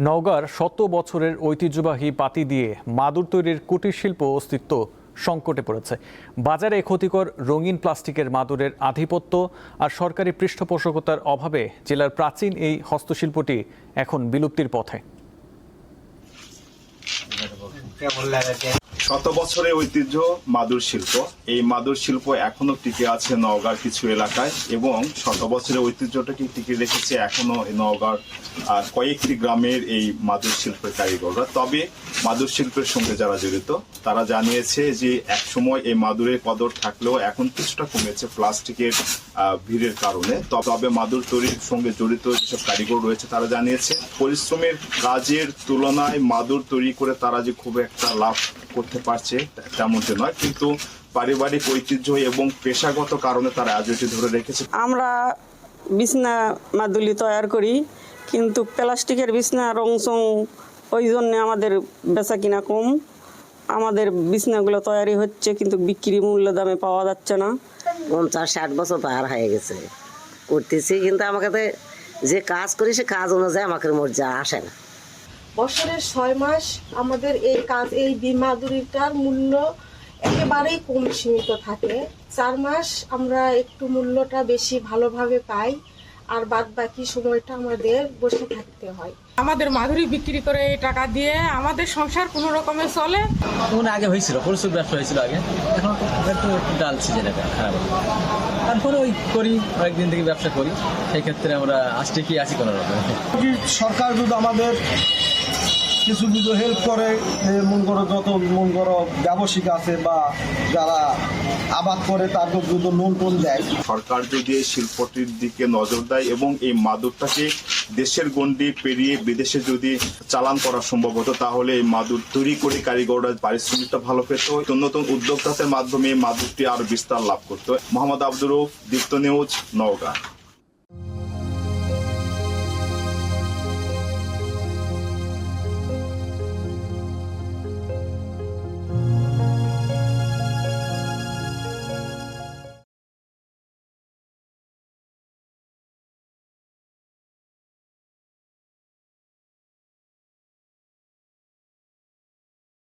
নওগাঁর শত বছরের ঐতিহ্যবাহী পাতি দিয়ে মাদুর তৈরির কুটির শিল্প অস্তিত্ব সংকটে পড়েছে। বাজারে ক্ষতিকর রঙিন প্লাস্টিকের মাদুরের আধিপত্য আর সরকারি পৃষ্ঠপোষকতার অভাবে জেলার প্রাচীন এই হস্তশিল্পটি এখন বিলুপ্তির পথে। শত বছরের ঐতিহ্য মাদুর শিল্প। এই মাদুর শিল্প এখনো টিকে আছে নওগাঁর কিছু এলাকায় এবং শত বছরের ঐতিহ্যটাকে টিকে রেখেছে এখনো নওগাঁর কয়েকটি গ্রামের এই মাদুর শিল্পের কারিগররা। তবে মাদুর শিল্পের সঙ্গে যারা জড়িত তারা জানিয়েছে যে একসময় এই মাদুরের কদর থাকলেও এখন কিছুটা কমেছে প্লাস্টিকের ভিড়ের কারণে। তবে মাদুর তৈরির সঙ্গে জড়িত যেসব কারিগর রয়েছে তারা জানিয়েছে পরিশ্রমের কাজের তুলনায় মাদুর তৈরি করে তারা যে খুব একটা লাভ করতে পারছে তেমনটি নয়, কিন্তু পারিবারিক ঐতিহ্য এবং পেশাগত কারণে তারা আজ এটি ধরে রেখেছে। আমরা বিছনা মাদুলি তৈরি করি, কিন্তু প্লাস্টিকের বিছনা রংচং ওই জন্য আমাদের বেচা কিনা কম। আমাদের বিছনাগুলো তৈরি হচ্ছে কিন্তু বিক্রি মূল্য দামে পাওয়া যাচ্ছে না। 50-60 বছর পার হয়ে গেছে করতেছি, কিন্তু আমাকে যে কাজ করি সে কাজ অনুযায়ী আমাকে মর্যাদা আসে না। বছরের 6 মাস আমাদের এই মাদুরিটার মূল্য একেবারেই কম সীমিত থাকে। 4 মাস আমরা একটু মূল্যটা বেশি ভালোভাবে পাই, আর বাদ বাকি সময়টা আমাদের বসে থাকতে হয়। আমাদের মাদুরি বিক্রি করে এই টাকা দিয়ে আমাদের সংসার কোনো রকমে চলে। আগে হয়েছিল প্রচুর ব্যবসা হয়েছিল আগে, এখন একটু ডালছি যেটা খারাপ। তারপরে ওই করি কয়েকদিন থেকে ব্যবসা করি, সেই ক্ষেত্রে আমরা আজকে কি আছি কোনো রকম। সরকার যদি আমাদের কিছু যদি হেল্প করে, মন করো যত মন করো ব্যবসায়িক আছে বা যারা আবাদ করে তাদের যদি লোন টোন দেয়, সরকার যদি এই শিল্পটির দিকে নজর দেয় এবং এই মাদুরটাকে দেশের গণ্ডি পেরিয়ে বিদেশে যদি চালান করা সম্ভব হতো, তাহলে এই মাদুর তৈরি করে কারিগররা পারিশ্রমিকটা ভালো পেত। নতুন উদ্যোক্তাদের মাধ্যমে এই মাদুরটি আরো বিস্তার লাভ করতো। মোহাম্মদ আব্দুর রউফ, দীপ্ত নিউজ, নওগাঁ।